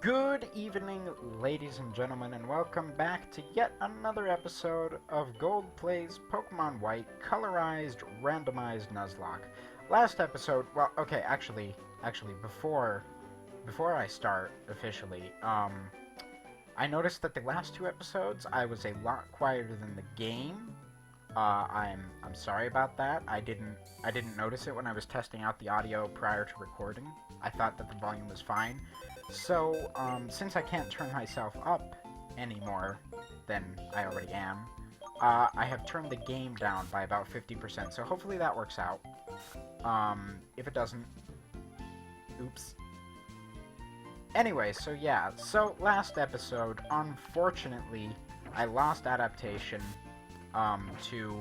Good evening, ladies and gentlemen, and welcome back to yet another episode of Gold Plays Pokemon White Colorized Randomized Nuzlocke. Last episode, well, okay, actually, before I start officially, I noticed that the last two episodes I was a lot quieter than the game. I'm sorry about that. I didn't notice it when I was testing out the audio prior to recording. I thought that the volume was fine. So, since I can't turn myself up any more than I already am, I have turned the game down by about 50%, so hopefully that works out. If it doesn't, oops. Anyway, so yeah, so last episode, unfortunately, I lost adaptation, to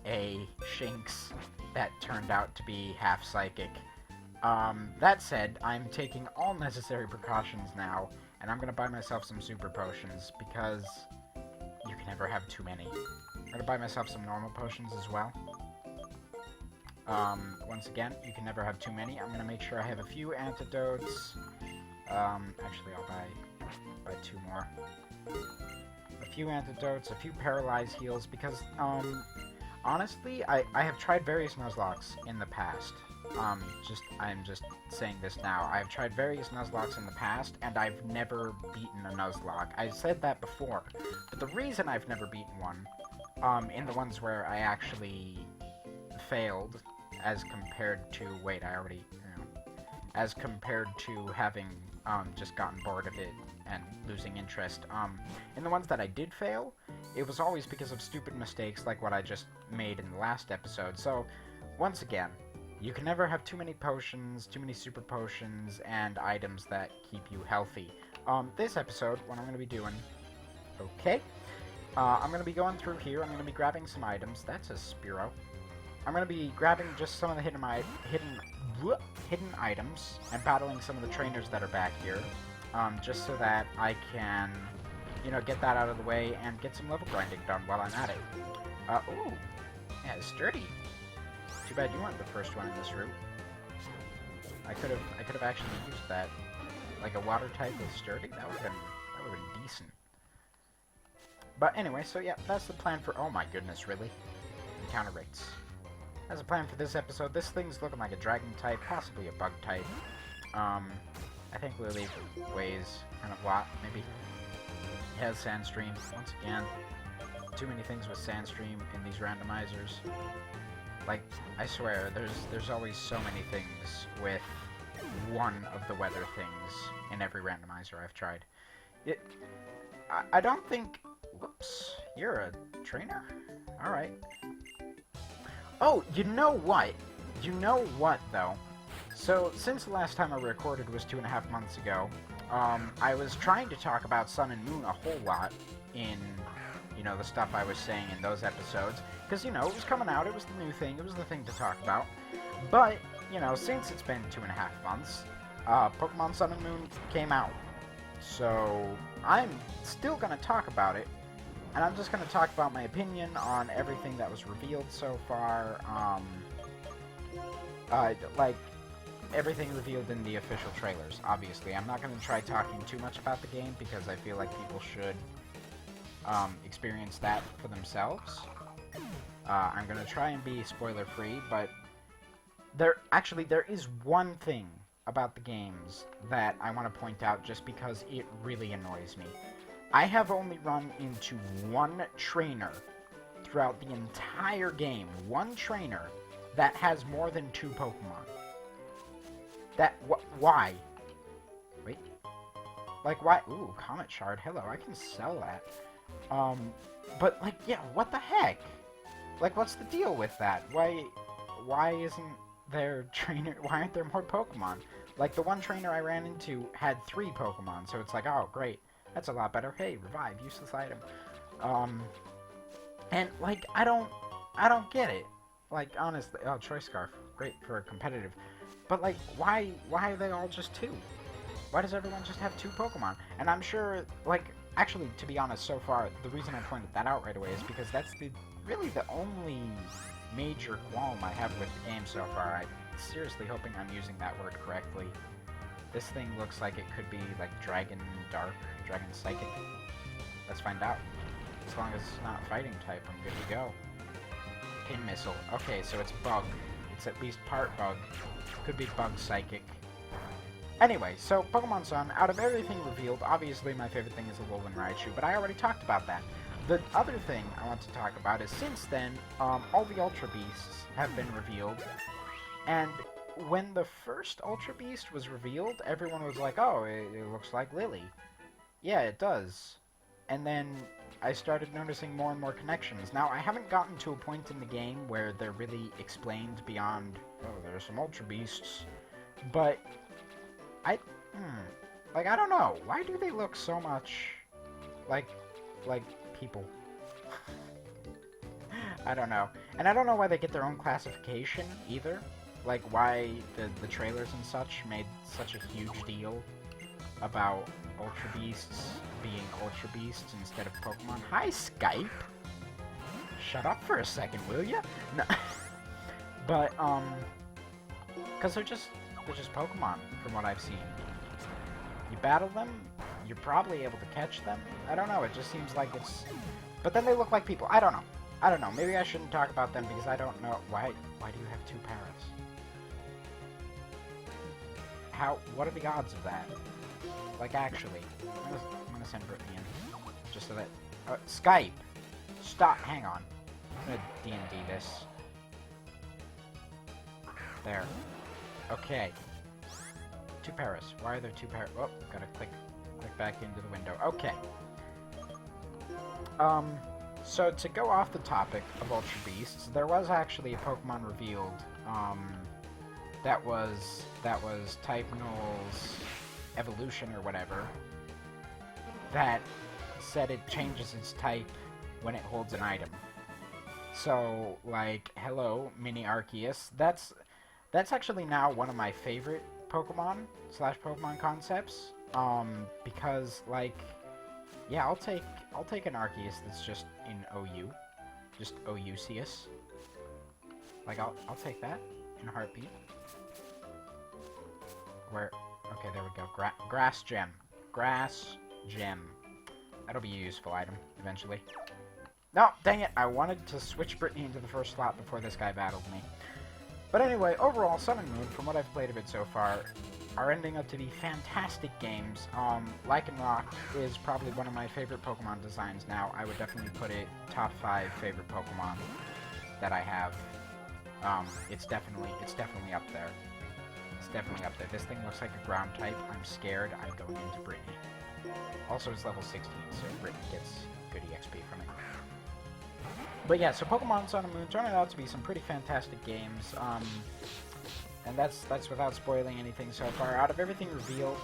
a Shinx that turned out to be half psychic. That said, I'm taking all necessary precautions now, and I'm gonna buy myself some super potions, because you can never have too many. I'm gonna buy myself some normal potions as well. Once again, you can never have too many. I'm gonna make sure I have a few antidotes. Actually, I'll buy two more. A few antidotes, a few paralyzed heals, because, honestly, I have tried various Nuzlockes in the past. I'm just saying this now. I've tried various Nuzlockes in the past, and I've never beaten a Nuzlocke. I've said that before, but the reason I've never beaten one, in the ones where I actually failed, as compared to, wait, as compared to having, just gotten bored of it and losing interest, in the ones that I did fail, it was always because of stupid mistakes like what I just made in the last episode. So, once again, you can never have too many potions, too many super potions, and items that keep you healthy. This episode, what I'm going to be doing, I'm going to be going through here, I'm going to be grabbing some items. That's a Spearow. I'm going to be grabbing just some of the hidden items and battling some of the trainers that are back here, just so that I can, get that out of the way and get some level grinding done while I'm at it. Ooh, yeah, it's sturdy. Too bad you weren't the first one in this route. I could have actually used that, like a water type with sturdy. That would have been decent. But anyway, so yeah, that's the plan for. Oh my goodness, really? Encounter rates. That's the plan for this episode. This thing's looking like a dragon type, possibly a bug type. I think Lily weighs kind of what, maybe. It has Sandstream. Once again, too many things with Sandstream in these randomizers. Like, I swear, there's always so many things with one of the weather things in every randomizer I've tried. I don't think... Whoops. You're a trainer? Alright. Oh, you know what? You know what, though? So, since the last time I recorded was 2.5 months ago, I was trying to talk about Sun and Moon a whole lot in... the stuff I was saying in those episodes, because, it was coming out, it was the new thing, it was the thing to talk about, but, since it's been 2.5 months, Pokemon Sun and Moon came out, so I'm still going to talk about it, and I'm just going to talk about my opinion on everything that was revealed so far, like, everything revealed in the official trailers, obviously. I'm not going to try talking too much about the game, because I feel like people should experience that for themselves. I'm gonna try and be spoiler-free, but there is one thing about the games that I want to point out just because it really annoys me. I have only run into one trainer throughout the entire game, one trainer that has more than 2 Pokemon. Why? Wait. Like, why? Ooh, Comet Shard, hello, I can sell that. But, like, yeah, what the heck? Like, what's the deal with that? Why isn't there why aren't there more Pokemon? Like, the one trainer I ran into had 3 Pokemon, so it's like, oh, great. That's a lot better. Hey, revive, useless item. And, like, I don't get it. Like, honestly, oh, Choice Scarf, great for competitive. But, like, why are they all just 2? Why does everyone just have 2 Pokemon? And I'm sure, like, actually, to be honest, so far, the reason I pointed that out right away is because that's really the only major qualm I have with the game so far. I'm seriously hoping I'm using that word correctly. This thing looks like it could be like Dragon Dark, Dragon Psychic. Let's find out. As long as it's not fighting type, I'm good to go. Pin Missile. Okay, so it's Bug. It's at least part Bug. Could be Bug Psychic. Anyway, so Pokemon Sun, out of everything revealed, obviously my favorite thing is the Alolan Raichu, but I already talked about that. The other thing I want to talk about is since then, all the Ultra Beasts have been revealed, and when the first Ultra Beast was revealed, everyone was like, oh, it looks like Lily. Yeah, it does. And then I started noticing more and more connections. Now, I haven't gotten to a point in the game where they're really explained beyond, oh, there's some Ultra Beasts, but like, I don't know. Why do they look so much like people? I don't know. And I don't know why they get their own classification, either. Like, why the trailers and such made such a huge deal about Ultra Beasts being Ultra Beasts instead of Pokemon. Hi, Skype! Shut up for a second, will ya? No. But, because they're just Pokemon, from what I've seen. You battle them, you're probably able to catch them. I don't know, it just seems like it's... But then they look like people. I don't know. I don't know. Maybe I shouldn't talk about them because I don't know. Why do you have two paras? What are the odds of that? Like, actually. I'm gonna send Brittany in. Just so that... Skype! Stop, hang on. I'm gonna D&D this. There. Okay. Two paras. Why are there two paras? Oh, gotta click back into the window. Okay. So to go off the topic of Ultra Beasts, there was actually a Pokemon revealed, that was Type Null's evolution or whatever, that said it changes its type when it holds an item. So, like, hello, Mini Arceus. That's actually now one of my favorite Pokemon / Pokemon concepts, because, like, yeah, I'll take an Arceus that's just in OU, just OUCS. Like, I'll take that in a heartbeat. Where? Okay, there we go. Grass Gem. Grass Gem. That'll be a useful item eventually. No, dang it! I wanted to switch Brittany into the first slot before this guy battled me. But anyway, overall, Sun and Moon, from what I've played of it so far, are ending up to be fantastic games. Lycanroc is probably one of my favorite Pokemon designs now. I would definitely put it top 5 favorite Pokemon that I have. It's definitely up there. It's definitely up there. This thing looks like a ground type. I'm scared. I'm going into Brittany. Also, it's level 16, so Brittany gets good EXP from it. But yeah, so Pokemon Sun and Moon turned out to be some pretty fantastic games. And that's without spoiling anything so far. Out of everything revealed,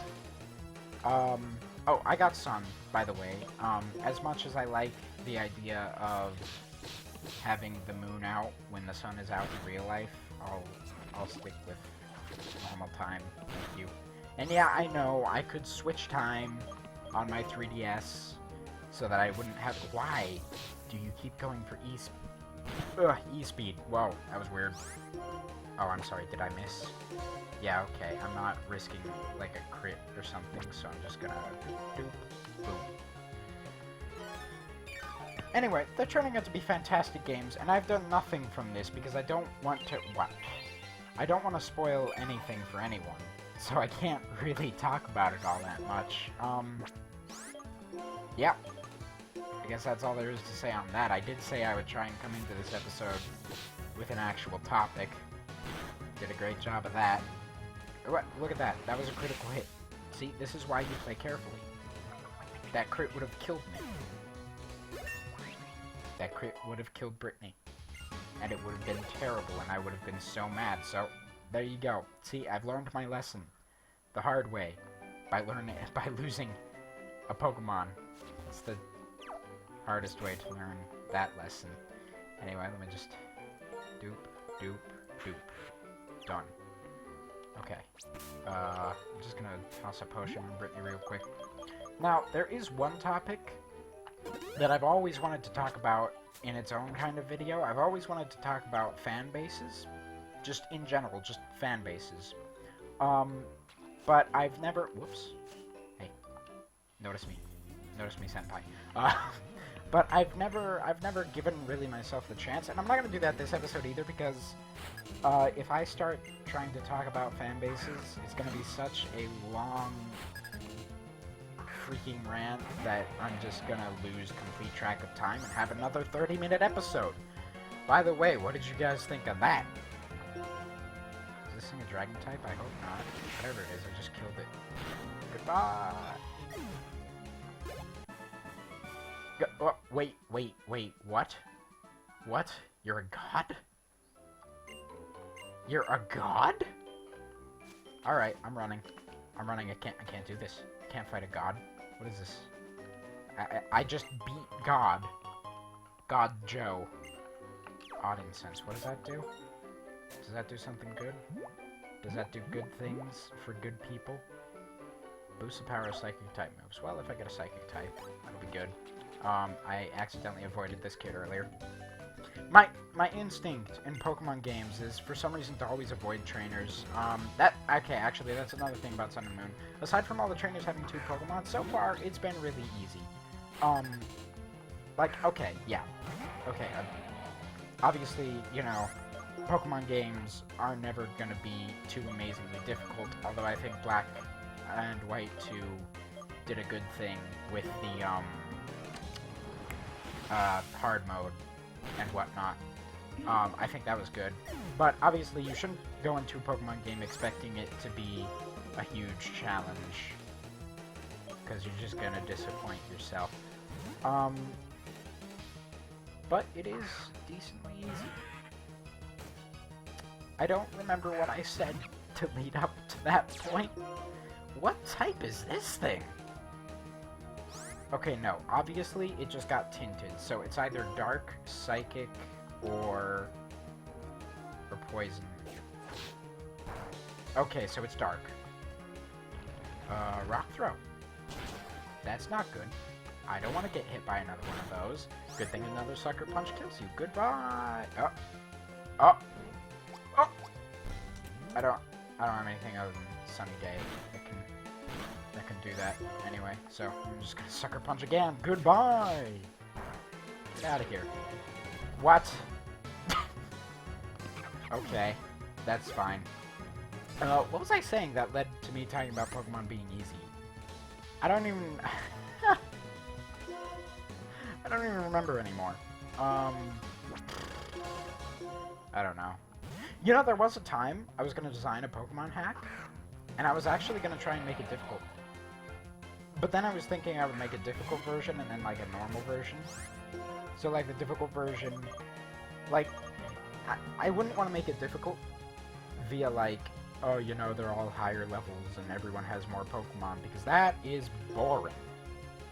oh, I got Sun, by the way. As much as I like the idea of having the moon out when the sun is out in real life, I'll stick with normal time. Thank you. And yeah, I know I could switch time on my 3DS so that I wouldn't have. Why do you keep going for E-speed? Whoa, that was weird. Oh, I'm sorry, did I miss? Yeah, okay, I'm not risking, like, a crit or something, so I'm just gonna doop, boop. Anyway, they're turning out to be fantastic games, and I've done nothing from this because I don't want to... I don't want to spoil anything for anyone, so I can't really talk about it all that much. Yeah. I guess that's all there is to say on that. I did say I would try and come into this episode with an actual topic. Did a great job of that. What? Look at that. That was a critical hit. See, this is why you play carefully. That crit would have killed me. That crit would have killed Brittany. And it would have been terrible, and I would have been so mad. So, there you go. See, I've learned my lesson. The hard way. By losing a Pokemon. It's the hardest way to learn that lesson. Anyway, let me just... Doop, doop, doop. Done. Okay. I'm just gonna toss a potion on Brittany real quick. Now, there is one topic that I've always wanted to talk about in its own kind of video. I've always wanted to talk about fan bases. Just in general, just fan bases. but I've never... Whoops. Hey. Notice me. Notice me, senpai. But I've never given really myself the chance, and I'm not going to do that this episode either, because if I start trying to talk about fan bases, it's going to be such a long freaking rant that I'm just going to lose complete track of time and have another 30-minute episode. By the way, what did you guys think of that? Is this thing a dragon type? I hope not. Whatever it is, I just killed it. Goodbye! Oh, wait, what? What? You're a god? You're a god? Alright, I'm running. I can't do this. I can't fight a god. What is this? I just beat God. God Joe. Odd incense. What does that do? Does that do something good? Does that do good things for good people? Boost the power of psychic type moves. Well, if I get a psychic type, that'll be good. I accidentally avoided this kid earlier. My instinct in Pokemon games is, for some reason, to always avoid trainers. Okay, actually, that's another thing about Sun and Moon. Aside from all the trainers having 2 Pokemon, so far, it's been really easy. Okay, yeah. Okay, obviously, you know, Pokemon games are never gonna be too amazingly difficult, although I think Black and White 2 did a good thing with the, hard mode and whatnot. I think that was good. But obviously you shouldn't go into a Pokemon game expecting it to be a huge challenge, because you're just gonna disappoint yourself. But it is decently easy. I don't remember what I said to lead up to that point. What type is this thing? Okay, no. Obviously, it just got tinted, so it's either dark, psychic, or poison. Okay, so it's dark. Rock throw. That's not good. I don't want to get hit by another one of those. Good thing another sucker punch kills you. Goodbye. Oh. I don't have anything other than Sunny Day that can do that anyway. So I'm just gonna sucker punch again. Goodbye. Get out of here. What? Okay, that's fine. What was I saying that led to me talking about Pokemon being easy? I don't even remember anymore. I don't know. You know, there was a time I was going to design a Pokemon hack, and I was actually going to try and make it difficult. But then I was thinking I would make a difficult version and then, like, a normal version. So, like, the difficult version, like, I wouldn't want to make it difficult via, like, oh, you know, they're all higher levels and everyone has more Pokemon, because that is boring.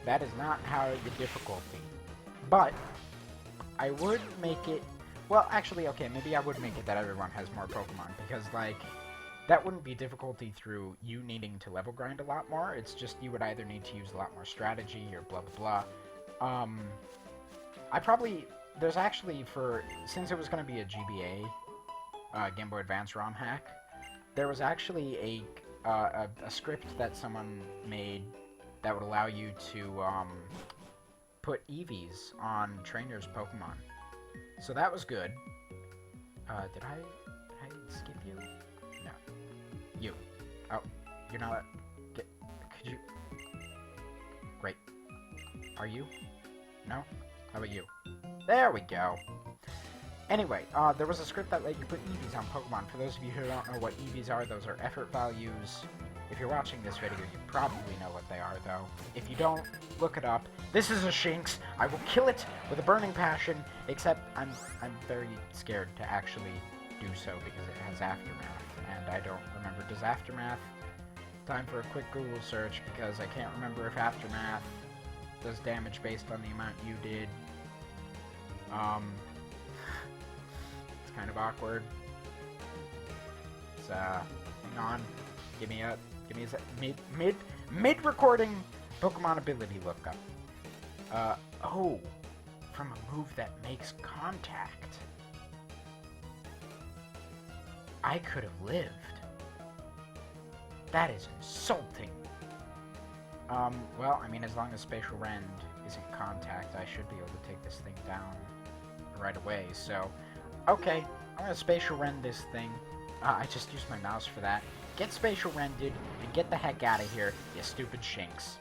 That is not how the difficulty. But I would make it... Well, actually, okay, maybe I would make it that everyone has more Pokemon, because, like, that wouldn't be difficulty through you needing to level grind a lot more. It's just you would either need to use a lot more strategy or blah, blah, blah. I probably... There's actually, since it was going to be a GBA, Game Boy Advance ROM hack, there was actually a script that someone made that would allow you to put EVs on trainers' Pokemon. So that was good. Did I skip you? No. You. Oh, you're not. Could you? Great. Are you? No? How about you? There we go. Anyway, there was a script that let you put EVs on Pokemon. For those of you who don't know what EVs are, those are effort values. If you're watching this video, you probably know what they are, though. If you don't, look it up. This is a Shinx. I will kill it with a burning passion, except I'm very scared to actually do so because it has Aftermath, and I don't remember. Does Aftermath... Time for a quick Google search, because I can't remember if Aftermath does damage based on the amount you did. It's kind of awkward. So, hang on. Give me a mid-recording Pokemon ability lookup. Oh, from a move that makes contact. I could have lived. That is insulting. Well, I mean, as long as Spatial Rend is in contact, I should be able to take this thing down right away. So, okay, I'm gonna Spatial Rend this thing. I just used my mouse for that. Get Spatial Rended and get the heck out of here, you stupid shinks.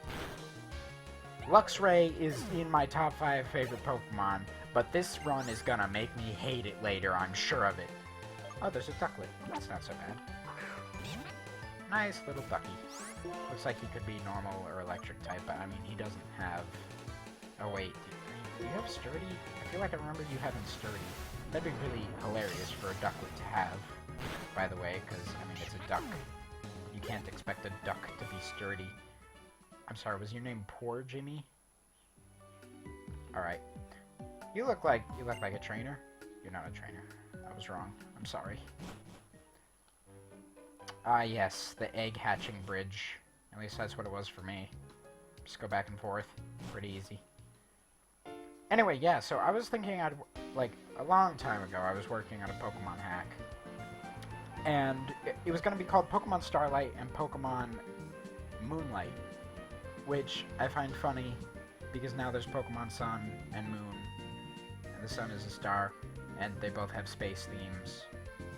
Luxray is in my top 5 favorite Pokemon, but this run is gonna make me hate it later, I'm sure of it. Oh, there's a Ducklet. That's not so bad. Nice little ducky. Looks like he could be normal or electric type, but I mean, he doesn't have... Oh wait, do you have Sturdy? I feel like I remember you having Sturdy. That'd be really hilarious for a Ducklet to have, by the way, because, I mean, it's a duck. You can't expect a duck to be sturdy. I'm sorry, was your name Poor Jimmy? Alright. You look like a trainer. You're not a trainer. I was wrong. I'm sorry. Ah, yes, the egg hatching bridge. At least that's what it was for me. Just go back and forth. Pretty easy. Anyway, yeah, so I was thinking like, a long time ago, I was working on a Pokemon hack. And it was going to be called Pokemon Starlight and Pokemon Moonlight. Which I find funny, because now there's Pokemon Sun and Moon. And the Sun is a star, and they both have space themes.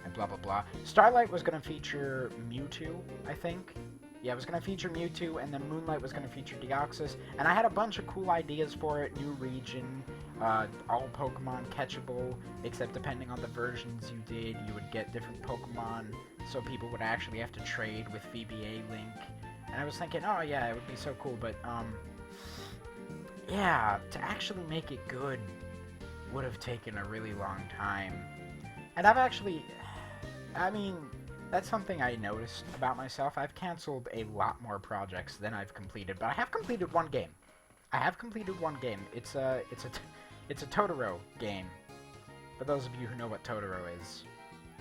And blah blah blah. Starlight was going to feature Mewtwo, I think. Yeah, it was going to feature Mewtwo, and then Moonlight was going to feature Deoxys. And I had a bunch of cool ideas for it. New region, all Pokemon catchable, except depending on the versions you did, you would get different Pokemon, so people would actually have to trade with VBA Link. And I was thinking, oh yeah, it would be so cool, but, yeah, to actually make it good would have taken a really long time. And I've actually... I mean, that's something I noticed about myself. I've canceled a lot more projects than I've completed, but I have completed one game. It's a Totoro game. For those of you who know what Totoro is,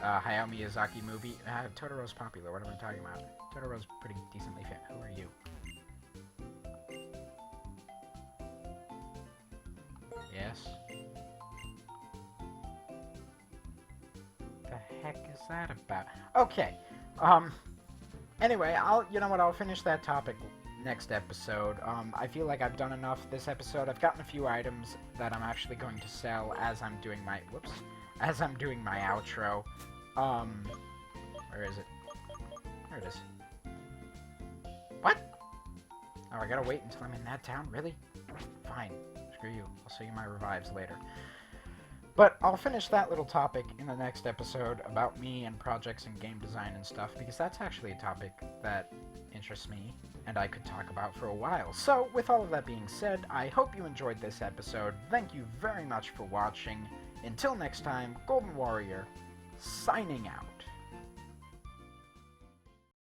Hayao Miyazaki movie. Totoro's popular. What am I talking about? Totoro's pretty decently famous. Who are you? Yes. The heck is that about? Okay. Anyway, you know what? I'll finish that topic next episode. I feel like I've done enough this episode. I've gotten a few items that I'm actually going to sell as I'm doing my as I'm doing my outro. Where is it? There it is. What? Oh, I gotta wait until I'm in that town? Really? Fine. Screw you. I'll show you my revives later. But I'll finish that little topic in the next episode about me and projects and game design and stuff, because that's actually a topic that interests me and I could talk about for a while. So, with all of that being said, I hope you enjoyed this episode. Thank you very much for watching. Until next time, Golden Warrior, signing out.